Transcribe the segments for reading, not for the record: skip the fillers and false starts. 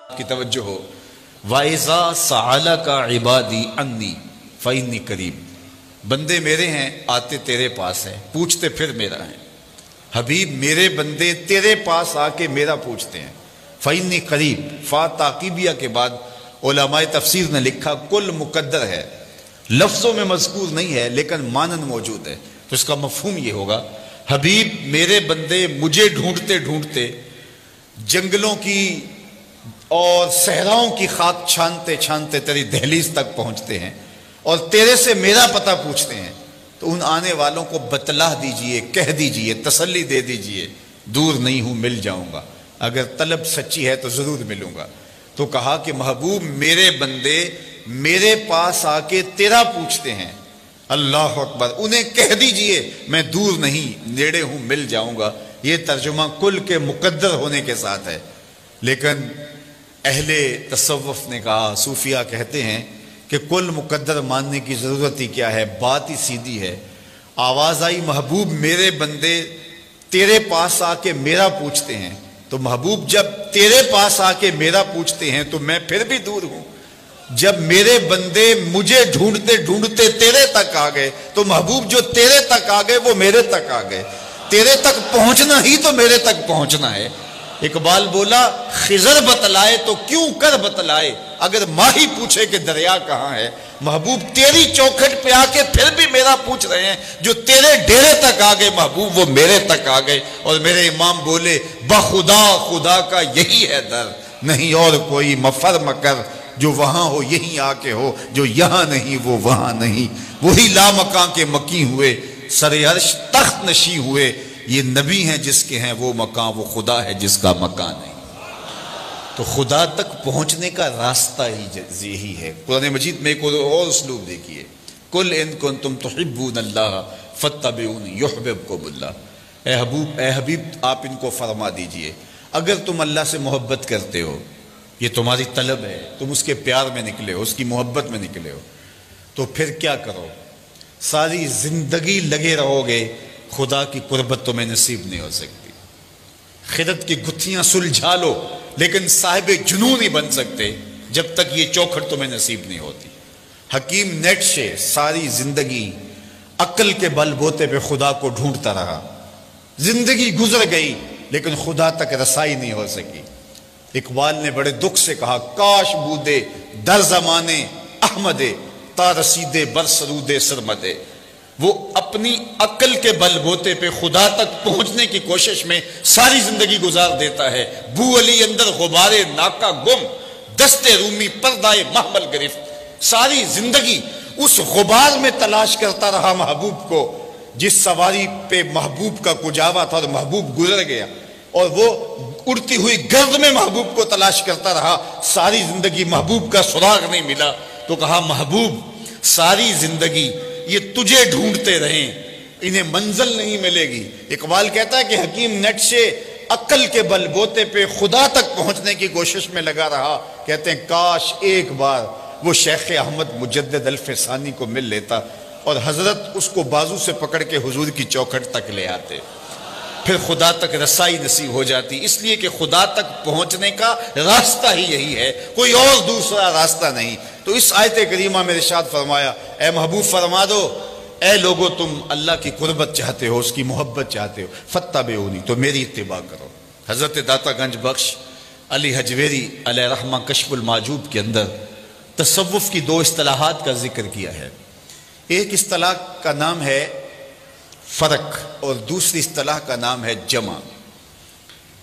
کی توجہ ہو. وَإِذَا سَأَلَكَ عِبَادِي عَنِّي فَإِنِّي قَرِيبٌ. بندے میرے ہیں آتے تیرے پاس ہیں، پوچھتے پھر میرا ہیں. حبیب میرے بندے تیرے پاس آ کے میرا پوچھتے ہیں. فَإِنِّي قَرِيب فا تاقیبیہ کے بعد علماء تفسیر نے لکھا کل مقدر ہے، لفظوں میں مذکور نہیں ہے لیکن مانن موجود ہے. تو اس کا مفہوم یہ ہوگا حبیب میرے بندے مجھے ڈھونڈتے ڈھونڈتے جنگلوں کی اور صحراؤں کی خاک چھانتے چھانتے تیری دہلیز تک پہنچتے ہیں اور تیرے سے میرا پتہ پوچھتے ہیں. تو ان آنے والوں کو بتلا دیجئے، کہہ دیجئے، تسلی دے دیجئے دور نہیں ہوں، مل جاؤں گا. اگر طلب سچی ہے تو ضرور ملوں گا. تو کہا کہ محبوب میرے بندے میرے پاس آ کے تیرا پوچھتے ہیں. اللہ اکبر. انہیں کہہ دیجئے میں دور نہیں، نیڑے ہوں، مل جاؤں گا. یہ ترجمہ کل کے مقدر ہونے کے ساتھ ہے. لیکن اہل تصوف نے کہا، صوفیہ کہتے ہیں کہ کل مقدر ماننے کی ضرورت ہی کیا ہے، بات ہی سیدھی ہے. آواز آئی محبوب میرے بندے تیرے پاس آ کے میرا پوچھتے ہیں. تو محبوب جب تیرے پاس آ کے میرا پوچھتے ہیں تو میں پھر بھی دور ہوں. جب میرے بندے مجھے ڈھونڈتے ڈھونڈتے تیرے تک آ گئے تو محبوب جو تیرے تک آ گئے وہ میرے تک آ گئے. تیرے تک پہنچنا ہی تو میرے تک پہنچنا ہے. اقبال بولا خضر بتلائے تو کیوں کر بتلائے، اگر ماہی پوچھے کہ دریا کہاں ہے. محبوب تیری چوکھٹ پہ آ کے پھر بھی میرا پوچھ رہے ہیں. جو تیرے ڈیرے تک آ گئے محبوب وہ میرے تک آ گئے. اور میرے امام بولے بخدا خدا کا یہی ہے در، نہیں اور کوئی مفر مکر. جو وہاں ہو یہیں آ کے ہو، جو یہاں نہیں وہ وہاں نہیں. وہی لامکان کے مکی ہوئے، سر عرش تخت نشی ہوئے. یہ نبی ہیں جس کے ہیں وہ مکان، وہ خدا ہے جس کا مکان نہیں. تو خدا تک پہنچنے کا راستہ ہی یہی ہے. قرآن مجید میں ایک اور اسلوب دیکھیے، قل ان کنتم تحبون اللہ فاتبعونی یحببکم اللہ. اے حبیب آپ ان کو فرما دیجئے اگر تم اللہ سے محبت کرتے ہو، یہ تمہاری طلب ہے، تم اس کے پیار میں نکلے ہو، اس کی محبت میں نکلے ہو، تو پھر کیا کرو؟ ساری زندگی لگے رہو گے، خدا کی قربت تمہیں نصیب نہیں ہو سکتی. خدت کی گتھیاں سلجھا لو لیکن صاحب جنون نہیں بن سکتے جب تک یہ چوکھٹ تمہیں نصیب نہیں ہوتی. حکیم نیٹشے ساری زندگی عقل کے بل بوتے پہ خدا کو ڈھونڈتا رہا. زندگی گزر گئی لیکن خدا تک رسائی نہیں ہو سکی. اقبال نے بڑے دکھ سے کہا کاش بودے در زمانے احمدے تا رسیدے بر سرودے سرمدے. وہ اپنی عقل کے بل بوتے پہ خدا تک پہنچنے کی کوشش میں ساری زندگی گزار دیتا ہے. بو علی اندر غبارے ناکا گم، دستے رومی پردائے محمل گرفت. ساری زندگی اس غبار میں تلاش کرتا رہا محبوب کو، جس سواری پہ محبوب کا کجاوا تھا اور محبوب گزر گیا، اور وہ اڑتی ہوئی گرد میں محبوب کو تلاش کرتا رہا. ساری زندگی محبوب کا سراغ نہیں ملا. تو کہا محبوب ساری زندگی یہ تجھے ڈھونڈتے رہیں، انہیں منزل نہیں ملے گی. اقبال کہتا ہے کہ حکیم نیٹشے عقل کے بل بوتے پہ خدا تک پہنچنے کی کوشش میں لگا رہا. کہتے ہیں کاش ایک بار وہ شیخ احمد مجدد الف ثانی کو مل لیتا اور حضرت اس کو بازو سے پکڑ کے حضور کی چوکھٹ تک لے آتے، پھر خدا تک رسائی نصیب ہو جاتی. اس لیے کہ خدا تک پہنچنے کا راستہ ہی یہی ہے، کوئی اور دوسرا راستہ نہیں. تو اس آیت کریمہ میں ارشاد فرمایا اے محبوب فرما دو اے لوگو تم اللہ کی قربت چاہتے ہو، اس کی محبت چاہتے ہو، فاتبعونی تو میری اتباع کرو. حضرت داتا گنج بخش علی حجویری علیہ رحمہ کشف المعجوب کے اندر تصوف کی دو اصطلاحات کا ذکر کیا ہے. ایک اصطلاح کا نام ہے فرق اور دوسری اصطلاح کا نام ہے جمع.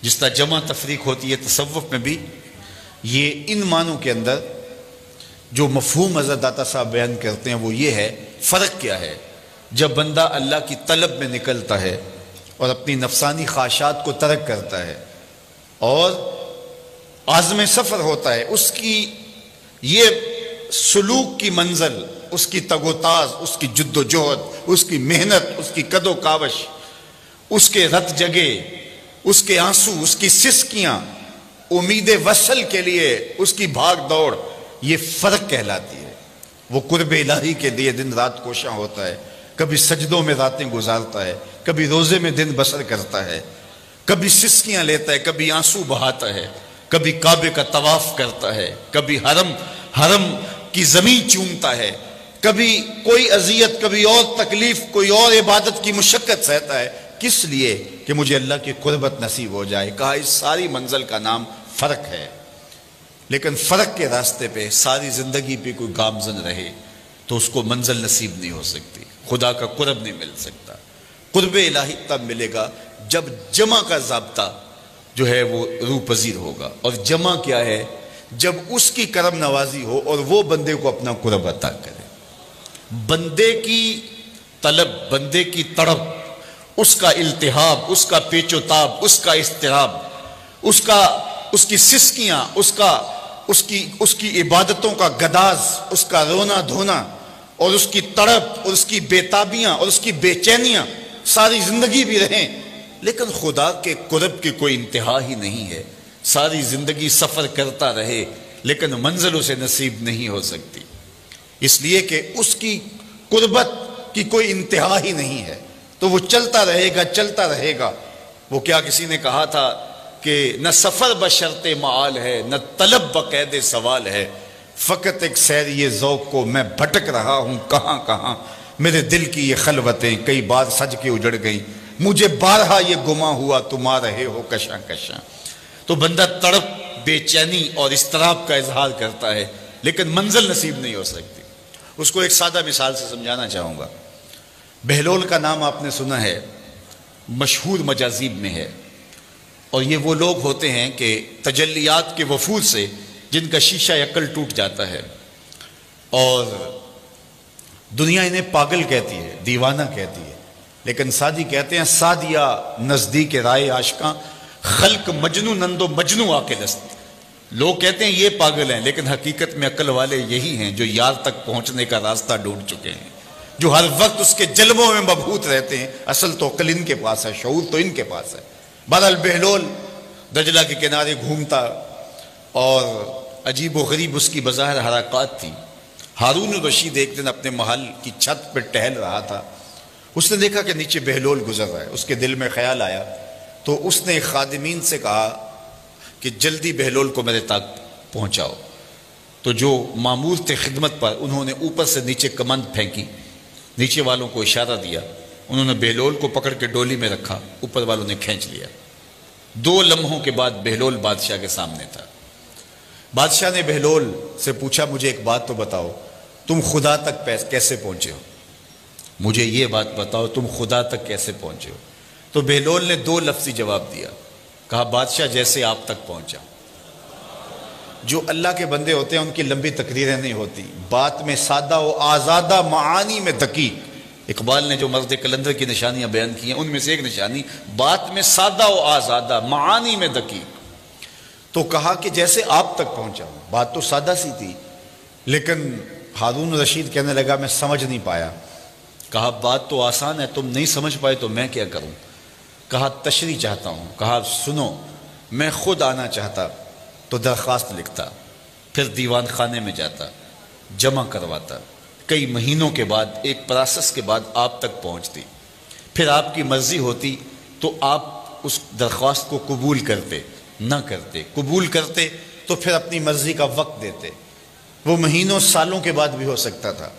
جس طرح جمع تفریق ہوتی ہے تصوف میں بھی یہ ان معنوں کے اندر جو مفہوم حضرت داتا صاحب بیان کرتے ہیں وہ یہ ہے. فرق کیا ہے؟ جب بندہ اللہ کی طلب میں نکلتا ہے اور اپنی نفسانی خواہشات کو ترک کرتا ہے اور عزم سفر ہوتا ہے، اس کی یہ سلوک کی منزل، اس کی تگ و تاز، اس کی جد و جہد، اس کی محنت، اس کی کد و کاوش، اس کے رت جگے، اس کے آنسو، اس کی سسکیاں، امید وصل کے لیے اس کی بھاگ دوڑ، یہ فرق کہلاتی ہے. وہ قرب الہی کے لیے دن رات کوشاں ہوتا ہے، کبھی سجدوں میں راتیں گزارتا ہے، کبھی روزے میں دن بسر کرتا ہے، کبھی سسکیاں لیتا ہے، کبھی آنسو بہاتا ہے. کبھی کعبے کا طواف کرتا ہے، کبھی حرم کی زمین چومتا ہے، کبھی کوئی اذیت، کبھی اور تکلیف، کوئی اور عبادت کی مشقت سہتا ہے، کس لیے؟ کہ مجھے اللہ کی قربت نصیب ہو جائے۔ کہا اس ساری منزل کا نام فرق ہے، لیکن فرق کے راستے پہ ساری زندگی پہ کوئی گامزن رہے تو اس کو منزل نصیب نہیں ہو سکتی، خدا کا قرب نہیں مل سکتا۔ قرب الہی تب ملے گا جب جمع کا ضابطہ جو ہے وہ روح پذیر ہوگا۔ اور جمع کیا ہے؟ جب اس کی کرم نوازی ہو اور وہ بندے کو اپنا قرب عطا کرے۔ بندے کی طلب، بندے کی تڑپ، اس کا التہاب، اس کا پیچ و تاب، اس کا اضطراب، اس کی سسکیاں، اس کی عبادتوں کا گداز، اس کا رونا دھونا اور اس کی تڑپ اور اس کی بےتابیاں اور اس کی بے چینیاں ساری زندگی بھی رہیں، لیکن خدا کے قرب کی کوئی انتہا ہی نہیں ہے۔ ساری زندگی سفر کرتا رہے لیکن منزل اسے نصیب نہیں ہو سکتی، اس لیے کہ اس کی قربت کی کوئی انتہا ہی نہیں ہے، تو وہ چلتا رہے گا، چلتا رہے گا۔ وہ کیا کسی نے کہا تھا کہ نہ سفر بشرط معال ہے، نہ طلب بقید سوال ہے، فقط ایک سیر یہ ذوق کو میں بھٹک رہا ہوں کہاں کہاں، میرے دل کی یہ خلوتیں کئی بار سج کے اجڑ گئیں، مجھے بارہا یہ گما ہوا تم آ رہے ہو کشاں کشاں۔ تو بندہ تڑپ، بے چینی اور اضطراب کا اظہار کرتا ہے لیکن منزل نصیب نہیں ہو سکتی۔ اس کو ایک سادہ مثال سے سمجھانا چاہوں گا۔ بہلول کا نام آپ نے سنا ہے، مشہور مجاذیب میں ہے، اور یہ وہ لوگ ہوتے ہیں کہ تجلیات کے وفور سے جن کا شیشہ عقل ٹوٹ جاتا ہے، اور دنیا انہیں پاگل کہتی ہے، دیوانہ کہتی ہے، لیکن سادی کہتے ہیں سادیا نزدیک رائے عاشقاں، خلق مجنو نندو مجنو عاقل است۔ لوگ کہتے ہیں یہ پاگل ہیں، لیکن حقیقت میں عقل والے یہی ہیں جو یار تک پہنچنے کا راستہ ڈھونڈ چکے ہیں، جو ہر وقت اس کے جلووں میں مبہوت رہتے ہیں۔ اصل تو عقل ان کے پاس ہے، شعور تو ان کے پاس ہے۔ بہرحال بہلول دجلہ کے کنارے گھومتا اور عجیب و غریب اس کی بظاہر حرکات تھی۔ ہارون الرشید ایک دن اپنے محل کی چھت پہ ٹہل رہا تھا، اس نے دیکھا کہ نیچے بہلول گزر رہا ہے، اس کے دل میں خیال آیا تو اس نے خادمین سے کہا کہ جلدی بہلول کو میرے تک پہنچاؤ۔ تو جو مامور تھے خدمت پر، انہوں نے اوپر سے نیچے کمند پھینکی، نیچے والوں کو اشارہ دیا، انہوں نے بہلول کو پکڑ کے ڈولی میں رکھا، اوپر والوں نے کھینچ لیا۔ 2 لمحوں کے بعد بہلول بادشاہ کے سامنے تھا۔ بادشاہ نے بہلول سے پوچھا مجھے ایک بات تو بتاؤ، تم خدا تک کیسے پہنچے ہو؟ مجھے یہ بات بتاؤ تم خدا تک کیسے پہنچے ہو؟ تو بہلول نے 2 لفظی جواب دیا، کہا بادشاہ جیسے آپ تک پہنچا۔ جو اللہ کے بندے ہوتے ہیں ان کی لمبی تقریریں نہیں ہوتی، بات میں سادہ و آزادہ، معانی میں دقیق۔ اقبال نے جو مرد کلندر کی نشانیاں بیان کی ہیں ان میں سے ایک نشانی بات میں سادہ و آزادہ، معانی میں دقیق۔ تو کہا کہ جیسے آپ تک پہنچا ہوں۔ بات تو سادہ سی تھی، لیکن ہارون رشید کہنے لگا میں سمجھ نہیں پایا۔ کہا بات تو آسان ہے، تم نہیں سمجھ پائے تو میں کیا کروں؟ کہا تشریح چاہتا ہوں۔ کہا سنو، میں خود آنا چاہتا تو درخواست لکھتا، پھر دیوان خانے میں جاتا، جمع کرواتا، کئی مہینوں کے بعد ایک پروسیس کے بعد آپ تک پہنچتی، پھر آپ کی مرضی ہوتی تو آپ اس درخواست کو قبول کرتے، نہ کرتے، قبول کرتے تو پھر اپنی مرضی کا وقت دیتے، وہ مہینوں سالوں کے بعد بھی ہو سکتا تھا۔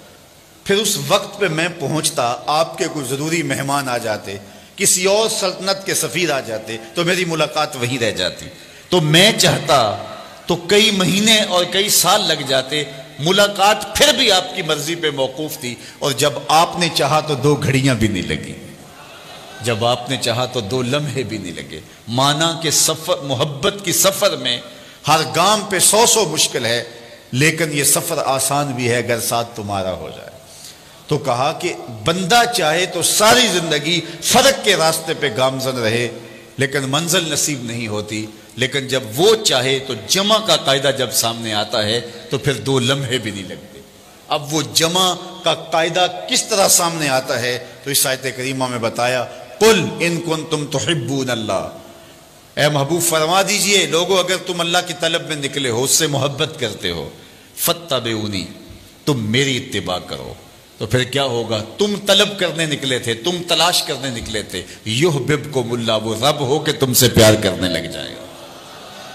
پھر اس وقت پہ میں پہنچتا، آپ کے کوئی ضروری مہمان آ جاتے، کسی اور سلطنت کے سفیر آ جاتے تو میری ملاقات وہیں رہ جاتی۔ تو میں چاہتا تو کئی مہینے اور کئی سال لگ جاتے، ملاقات پھر بھی آپ کی مرضی پہ موقوف تھی، اور جب آپ نے چاہا تو 2 گھڑیاں بھی نہیں لگی، جب آپ نے چاہا تو 2 لمحے بھی نہیں لگے۔ مانا کہ سفر، محبت کی سفر میں ہر گام پہ 100 مشکل ہے، لیکن یہ سفر آسان بھی ہے اگر ساتھ تمہارا ہو جائے۔ تو کہا کہ بندہ چاہے تو ساری زندگی فرق کے راستے پہ گامزن رہے لیکن منزل نصیب نہیں ہوتی، لیکن جب وہ چاہے تو جمع کا قاعدہ جب سامنے آتا ہے تو پھر 2 لمحے بھی نہیں لگتے۔ اب وہ جمع کا قاعدہ کس طرح سامنے آتا ہے تو اس آیت کریمہ میں بتایا، قل ان کنتم تحبون اللہ، اے محبوب فرما دیجئے لوگو اگر تم اللہ کی طلب میں نکلے ہو، اس سے محبت کرتے ہو، فاتبعونی، تم میری اتباع کرو، تو پھر کیا ہوگا؟ تم طلب کرنے نکلے تھے، تم تلاش کرنے نکلے تھے، یحببکم اللہ، وہ رب ہو کہ تم سے پیار کرنے لگ جائے گا۔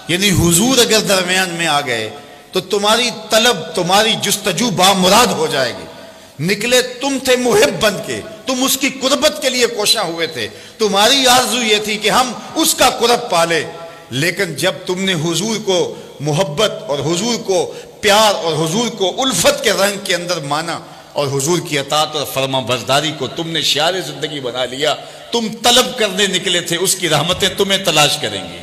یعنی حضور اگر درمیان میں آ گئے تو تمہاری طلب، تمہاری جستجو بامراد ہو جائے گی۔ نکلے تم تھے محب بن کے، تم اس کی قربت کے لیے کوشاں ہوئے تھے، تمہاری آرزو یہ تھی کہ ہم اس کا قرب پالے، لیکن جب تم نے حضور کو محبت اور حضور کو پیار اور حضور کو الفت کے رنگ کے اندر مانا اور حضور کی اطاعت اور فرما برداری کو تم نے شعار زندگی بنا لیا، تم طلب کرنے نکلے تھے، اس کی رحمتیں تمہیں تلاش کریں گی،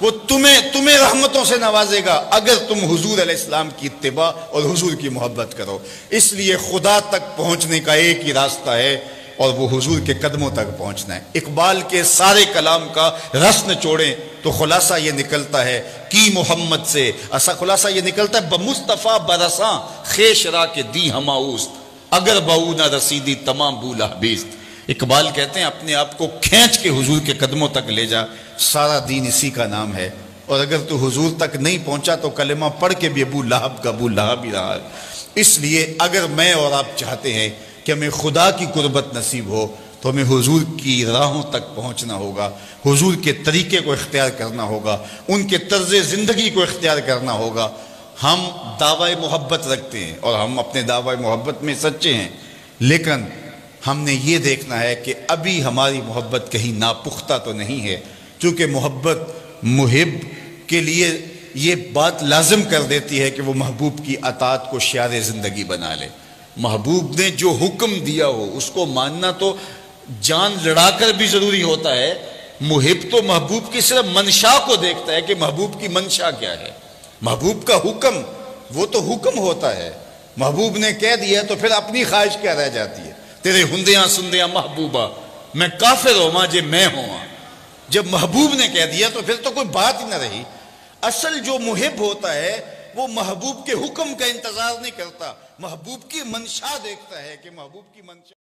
وہ تمہیں رحمتوں سے نوازے گا اگر تم حضور علیہ السلام کی اتباع اور حضور کی محبت کرو۔ اس لیے خدا تک پہنچنے کا ایک ہی راستہ ہے اور وہ حضور کے قدموں تک پہنچنا ہے۔ اقبال کے سارے کلام کا رس نچوڑیں تو خلاصہ یہ نکلتا ہے کی محمد سے، ایسا خلاصہ یہ نکلتا ہے بمصطفیٰ برساں خیش را کے دی ہماؤست، اگر بہو نہ رسیدی تمام بولا بیست۔ اقبال کہتے ہیں اپنے آپ کو کھینچ کے حضور کے قدموں تک لے جا، سارا دین اسی کا نام ہے، اور اگر تو حضور تک نہیں پہنچا تو کلمہ پڑھ کے بھی ابو لہب کا ابو لہب ہی رہا ہے۔ اس لیے اگر میں اور آپ چاہتے ہیں کہ ہمیں خدا کی قربت نصیب ہو تو ہمیں حضور کی راہوں تک پہنچنا ہوگا، حضور کے طریقے کو اختیار کرنا ہوگا، ان کے طرز زندگی کو اختیار کرنا ہوگا۔ ہم دعوی محبت رکھتے ہیں اور ہم اپنے دعوی محبت میں سچے ہیں، لیکن ہم نے یہ دیکھنا ہے کہ ابھی ہماری محبت کہیں ناپختہ تو نہیں ہے، چونکہ محبت محب کے لیے یہ بات لازم کر دیتی ہے کہ وہ محبوب کی اطاعت کو شعار زندگی بنا لے۔ محبوب نے جو حکم دیا ہو اس کو ماننا تو جان لڑا کر بھی ضروری ہوتا ہے۔ محب تو محبوب کی صرف منشا کو دیکھتا ہے کہ محبوب کی منشا کیا ہے، محبوب کا حکم وہ تو حکم ہوتا ہے، محبوب نے کہہ دیا تو پھر اپنی خواہش کیا رہ جاتی ہے، تیرے ہندیاں سندیاں محبوبہ میں کافر ہوواں جے میں ہواں۔ جب محبوب نے کہہ دیا تو پھر تو کوئی بات ہی نہ رہی۔ اصل جو محب ہوتا ہے وہ محبوب کے حکم کا انتظار نہیں کرتا، محبوب کی منشا دیکھتا ہے کہ محبوب کی منشا